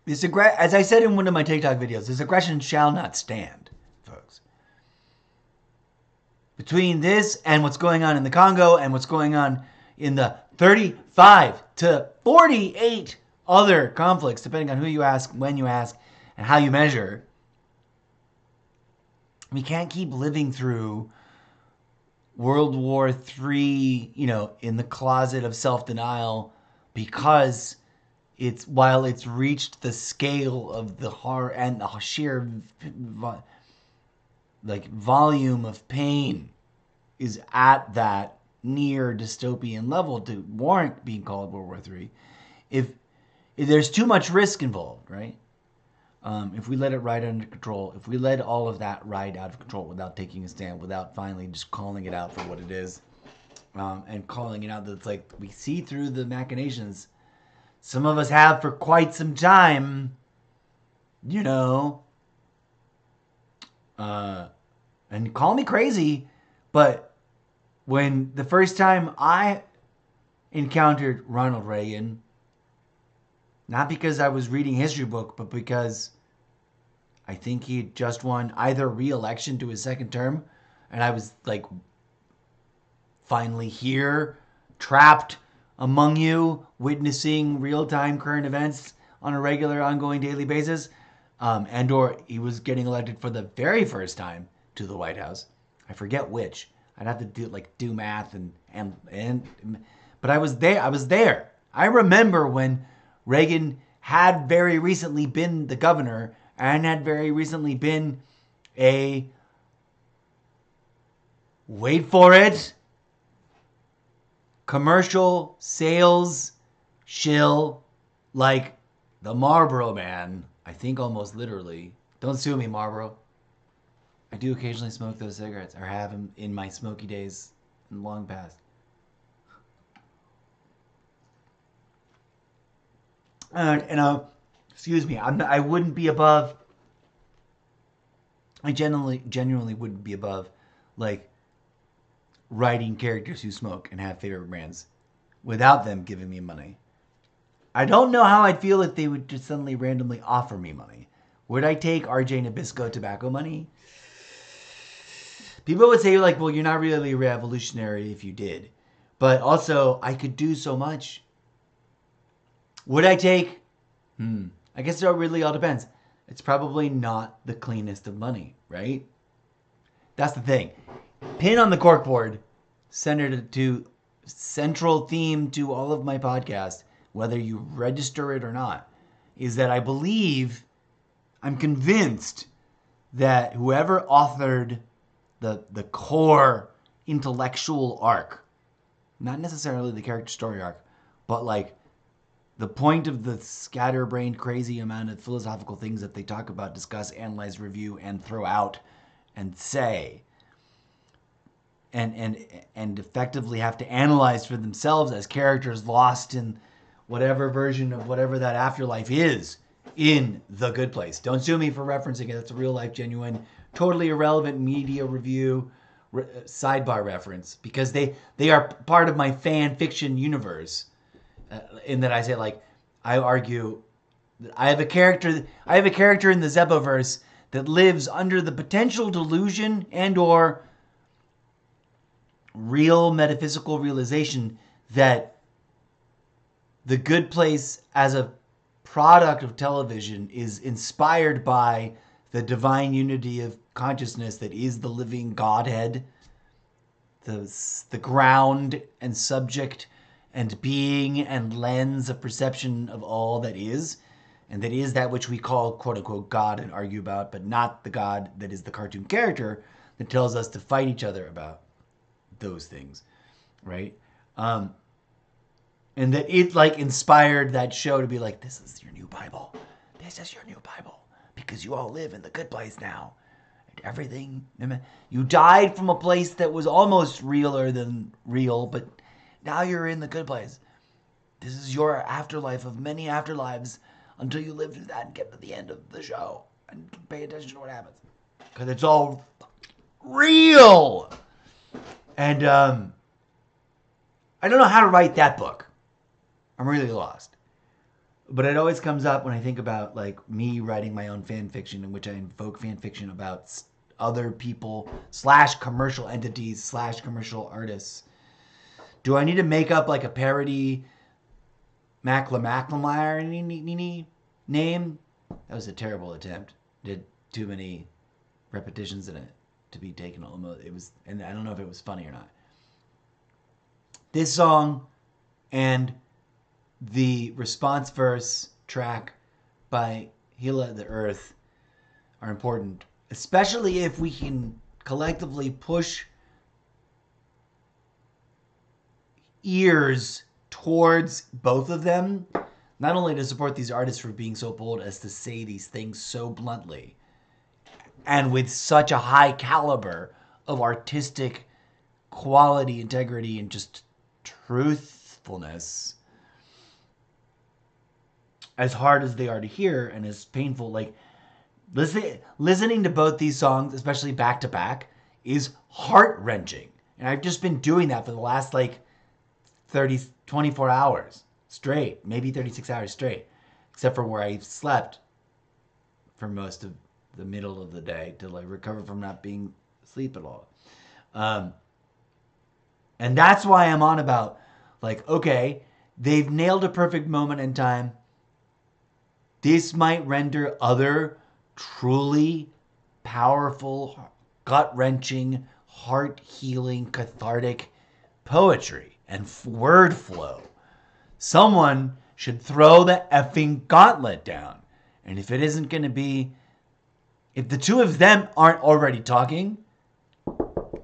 As I said in one of my TikTok videos, this aggression shall not stand, folks. Between this and what's going on in the Congo and what's going on in the 35 to 48 other conflicts, depending on who you ask, when you ask, and how you measure, we can't keep living through World War III, in the closet of self-denial, because while it's reached the scale of the horror and the sheer volume of pain is at that near dystopian level to warrant being called World War III. If there's too much risk involved, right? If we let it ride under control, if we let all of that ride out of control without taking a stand, without finally just calling it out for what it is, and calling it out that it's like we see through the machinations. Some of us have for quite some time, and call me crazy, but when the first time I encountered Ronald Reagan, not because I was reading a history book, but because I think he had just won either re-election to his second term, and I was like finally here, trapped among you, witnessing real-time current events on a regular, ongoing, daily basis, and/or he was getting elected for the very first time to the White House. I forget which. I'd have to do math but I was there. I remember when Reagan had very recently been the governor and had very recently been a, wait for it, commercial sales shill like the Marlboro Man. I think almost literally. Don't sue me, Marlboro. I do occasionally smoke those cigarettes, or have them in my smoky days in long past. Excuse me, I wouldn't be above. I genuinely wouldn't be above, writing characters who smoke and have favorite brands without them giving me money. I don't know how I'd feel if they would just suddenly randomly offer me money. Would I take RJ Nabisco tobacco money? People would say, well, you're not really revolutionary if you did. But also, I could do so much. Would I take? I guess it really all depends. It's probably not the cleanest of money, right? That's the thing. Pin on the corkboard, central theme to all of my podcasts, whether you register it or not, is that I'm convinced that whoever authored the core intellectual arc, not necessarily the character story arc, but the point of the scatterbrained, crazy amount of philosophical things that they talk about, discuss, analyze, review, and throw out and say, and effectively have to analyze for themselves as characters lost in whatever version of whatever that afterlife is in The Good Place. Don't sue me for referencing it. That's a real life, genuine, totally irrelevant media review sidebar reference, because they are part of my fan fiction universe. In that I say, I argue that I have a character in the Zeppoverse that lives under the potential delusion and/or real metaphysical realization that The Good Place as a product of television is inspired by the divine unity of consciousness that is the living Godhead, the ground and subject and being and lens of perception of all that is, and that is that which we call quote unquote God and argue about, but not the God that is the cartoon character that tells us to fight each other about those things, right? And that it like inspired that show to be like, this is your new Bible. This is your new Bible because you all live in the good place now. And everything, you died from a place that was almost realer than real, but now you're in the good place. This is your afterlife of many afterlives until you live through that and get to the end of the show and pay attention to what happens. Because it's all real. And I don't know how to write that book. I'm really lost. But it always comes up when I think about like me writing my own fan fiction in which I invoke fan fiction about other people / commercial entities / commercial artists. Do I need to make up like a parody McLemire name? That was a terrible attempt. Did too many repetitions in it to be taken almost. It was, and I don't know if it was funny or not. This song and the response verse track by Gila the Earth are important, especially if we can collectively push ears towards both of them, not only to support these artists for being so bold as to say these things so bluntly and with such a high caliber of artistic quality, integrity, and just truthfulness, as hard as they are to hear and as painful. Like listening to both these songs, especially back to back, is heart-wrenching. And I've just been doing that for the last like 24 hours straight, maybe 36 hours straight, except for where I slept for most of the middle of the day till I recover from not being asleep at all. And that's why I'm on about, like, okay, they've nailed a perfect moment in time. This might render other truly powerful, gut-wrenching, heart-healing, cathartic poetry and word flow. Someone should throw the effing gauntlet down. And if it isn't going to be, if the two of them aren't already talking,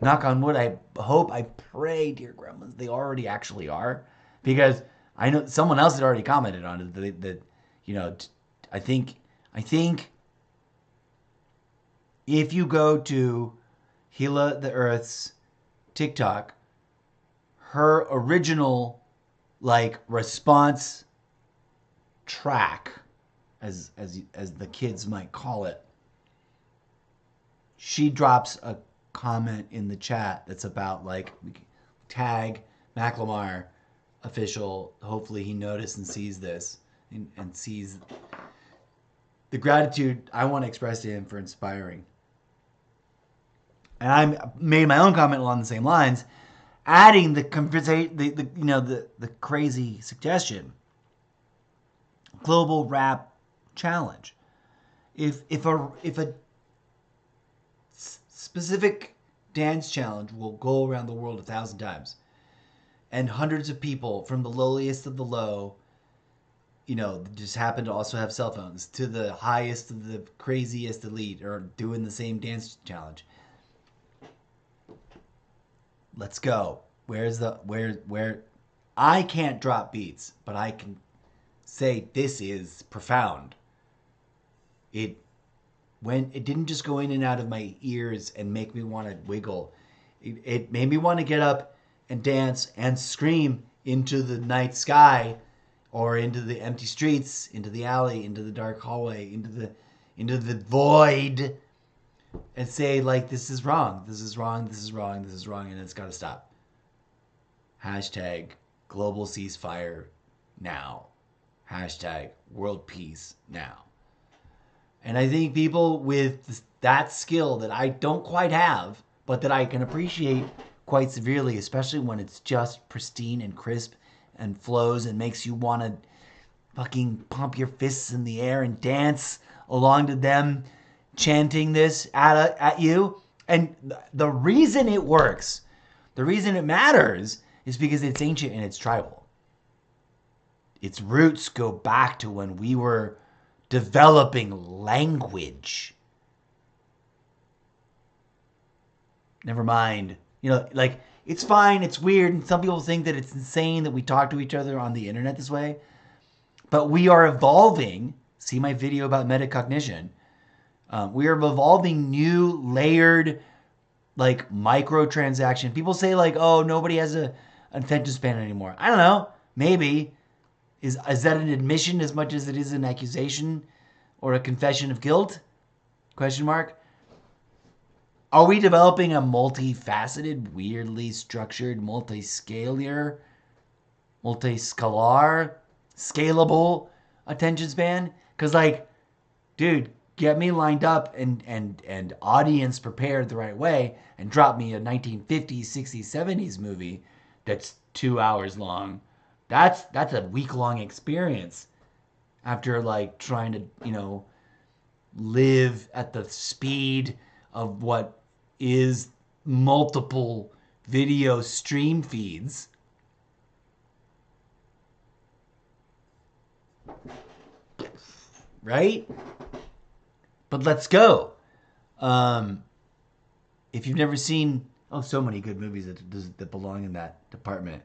knock on wood, I hope, I pray, dear gremlins, they already actually are. Because I know someone else had already commented on it that you know, I think if you go to Gila the Earth's TikTok, her original like response track, as the kids might call it, she drops a comment in the chat that's about like tag Macklemore official. Hopefully he noticed and sees this and sees the gratitude I want to express to him for inspiring. And I made my own comment along the same lines, adding the crazy suggestion: global rap challenge. If a specific dance challenge will go around the world 1,000 times, and hundreds of people from the lowliest of the low, just happen to also have cell phones, to the highest of the craziest elite, are doing the same dance challenge. Let's go. Where I can't drop beats, but I can say this is profound. It didn't just go in and out of my ears and make me want to wiggle. It made me want to get up and dance and scream into the night sky, or into the empty streets, into the alley, into the dark hallway, into the void, and say, like, this is wrong, this is wrong, this is wrong, this is wrong, and it's got to stop. Hashtag global ceasefire now. Hashtag world peace now. And I think people with that skill that I don't quite have, but that I can appreciate quite severely, especially when it's just pristine and crisp and flows and makes you want to fucking pump your fists in the air and dance along to them chanting this at you. And the reason it works, The reason it matters is because it's ancient and it's tribal. Its roots go back to when we were developing language. Never mind. Like, it's fine, it's weird, and some people think that it's insane that we talk to each other on the internet this way. But we are evolving. See my video about metacognition. We are evolving new layered, like, microtransaction. People say, like, oh, nobody has an attention span anymore. I don't know. Maybe. Is that an admission as much as it is an accusation or a confession of guilt? Question mark. Are we developing a multifaceted, weirdly structured, multiscalar, scalable attention span? Because, like, dude, get me lined up and audience prepared the right way and drop me a 1950s, 60s, 70s movie that's 2 hours long. That's a week-long experience after, like, trying to, live at the speed of what is multiple video stream feeds. Right? But let's go. If you've never seen, so many good movies that belong in that department,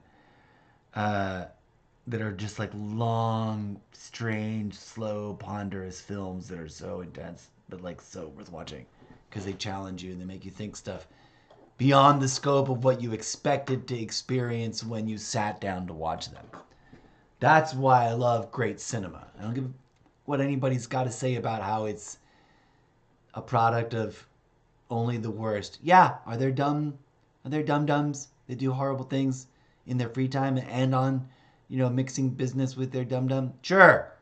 that are just like long, strange, slow, ponderous films that are so intense, but like so worth watching because they challenge you and they make you think stuff beyond the scope of what you expected to experience when you sat down to watch them. That's why I love great cinema. I don't give what anybody's got to say about how it's a product of only the worst. Yeah, are there dum-dums that do horrible things in their free time and on, mixing business with their dum-dum? Sure.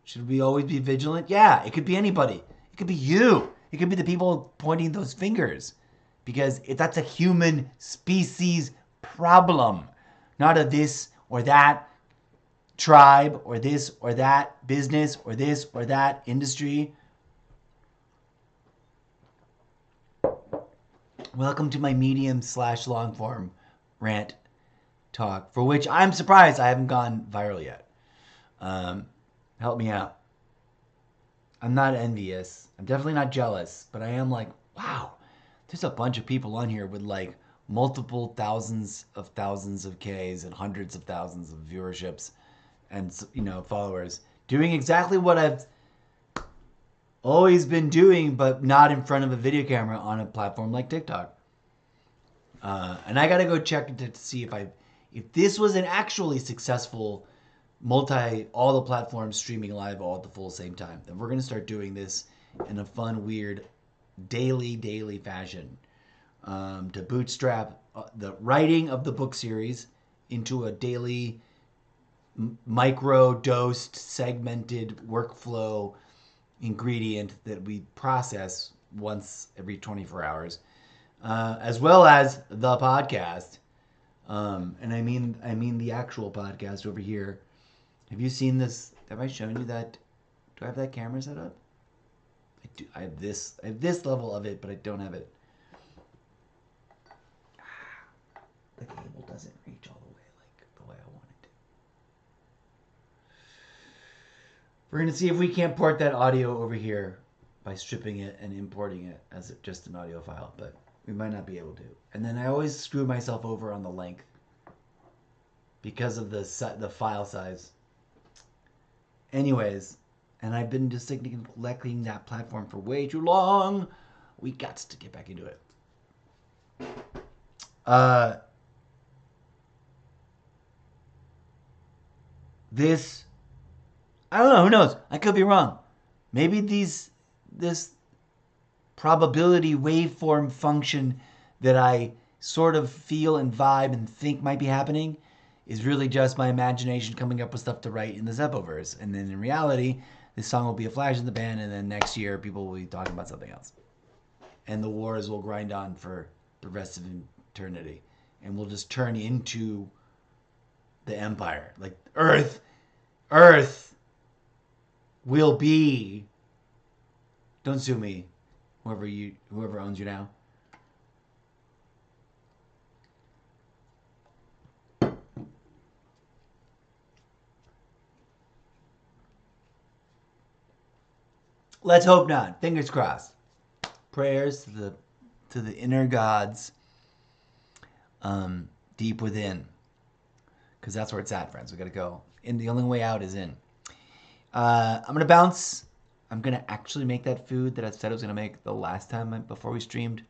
Should we always be vigilant? Yeah, it could be anybody. It could be you. It could be the people pointing those fingers. Because that's a human species problem. Not a this or that tribe or this or that business or this or that industry. Welcome to my medium/long form rant talk, for which I'm surprised I haven't gone viral yet. Help me out. I'm not envious. I'm definitely not jealous, but I am like, wow, there's a bunch of people on here with like multiple thousands of Ks and hundreds of thousands of viewerships and, followers doing exactly what I've always been doing, but not in front of a video camera on a platform like TikTok. And I got to go check to see if this was an actually successful all the platforms streaming live all at the full same time. Then we're going to start doing this in a fun, weird, daily fashion to bootstrap the writing of the book series into a daily micro-dosed, segmented workflow ingredient that we process once every 24 hours, as well as the podcast. And I mean the actual podcast over here. Have you seen this? Have I shown you that? Do I have that camera set up? I do. I have this level of it, but I don't have it. The cable doesn't reach all the way like the way I want it to. We're going to see if we can't port that audio over here by stripping it and importing it as just an audio file, but we might not be able to. And then I always screw myself over on the length because of the file size. Anyways, and I've been just neglecting that platform for way too long. We got to get back into it. This, I don't know, who knows? I could be wrong. Maybe this probability waveform function that I sort of feel and vibe and think might be happening is really just my imagination coming up with stuff to write in the Zeppoverse. And then in reality, this song will be a flash in the pan, and then next year people will be talking about something else. And the wars will grind on for the rest of eternity. And we'll just turn into the empire. Like, Earth will be... Don't sue me, whoever owns you now. Let's hope not. Fingers crossed. Prayers to the inner gods deep within. Because that's where it's at, friends. We got to go. And the only way out is in. I'm going to bounce. I'm going to actually make that food that I said I was going to make the last time before we streamed.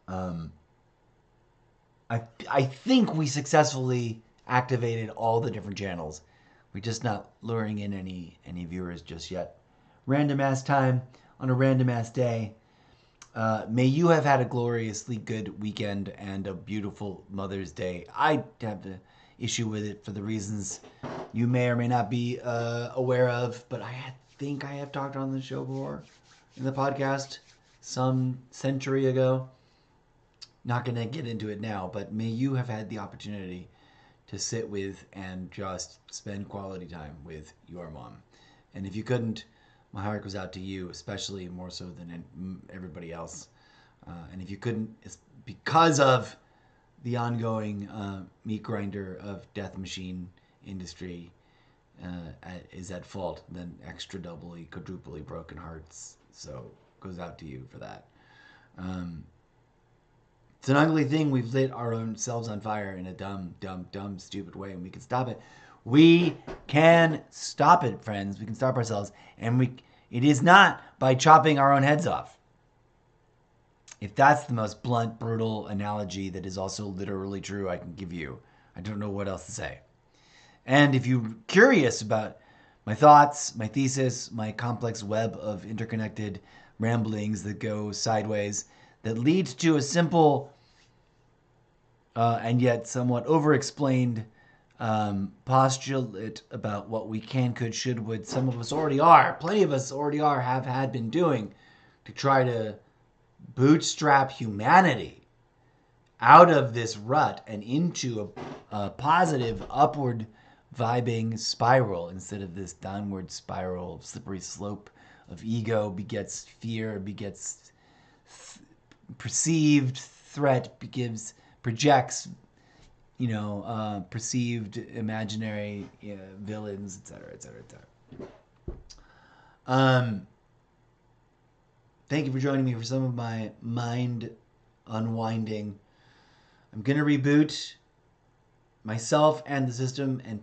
I think we successfully activated all the different channels. We're just not luring in any viewers just yet. Random ass time on a random ass day. May you have had a gloriously good weekend and a beautiful Mother's Day. I have the issue with it for the reasons you may or may not be aware of, but I think I have talked on the show before in the podcast some century ago. Not going to get into it now, but may you have had the opportunity to sit with and just spend quality time with your mom. And if you couldn't, my heart goes out to you, especially more so than everybody else. And if you couldn't, it's because of the ongoing meat grinder of death machine industry is at fault, then extra doubly, quadruply broken hearts. So goes out to you for that. It's an ugly thing. We've lit our own selves on fire in a dumb, stupid way, and we can stop it. We can stop it, friends. We can stop ourselves, and it is not by chopping our own heads off. If that's the most blunt, brutal analogy that is also literally true I can give you, I don't know what else to say. And if you're curious about my thoughts, my thesis, my complex web of interconnected ramblings that go sideways, that leads to a simple and yet somewhat over-explained postulate about what we can, could, should, would. Some of us already are. Plenty of us already are, had been doing to try to bootstrap humanity out of this rut and into a positive, upward vibing spiral instead of this downward spiral, slippery slope of ego begets fear, begets perceived threat, projects, perceived imaginary villains, etc., etc., etc. Thank you for joining me for some of my mind unwinding. I'm gonna reboot myself and the system and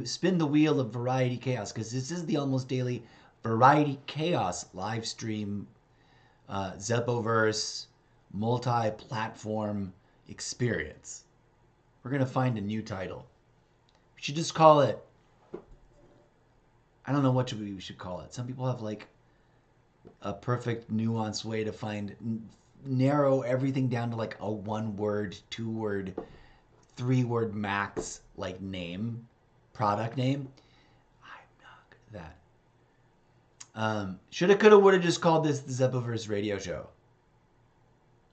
spin the wheel of variety chaos, because this is the almost daily variety chaos live stream Zeppoverse multi-platform experience. We're going to find a new title. We should just call it, I don't know what we should call it. Some people have like a perfect nuanced way to narrow everything down to like a 1-word, 2-word, 3-word max like name, product name. I'm not good at that. Shoulda, coulda, woulda just called this the Zeppoverse radio show.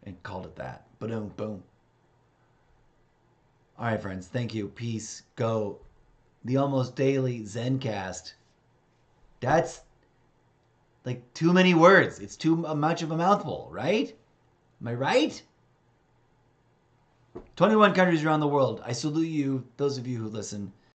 And called it that. Boom, boom. All right, friends. Thank you. Peace. Go. The almost daily Zencast. That's like too many words. It's too much of a mouthful, right? Am I right? 21 countries around the world. I salute you, those of you who listen.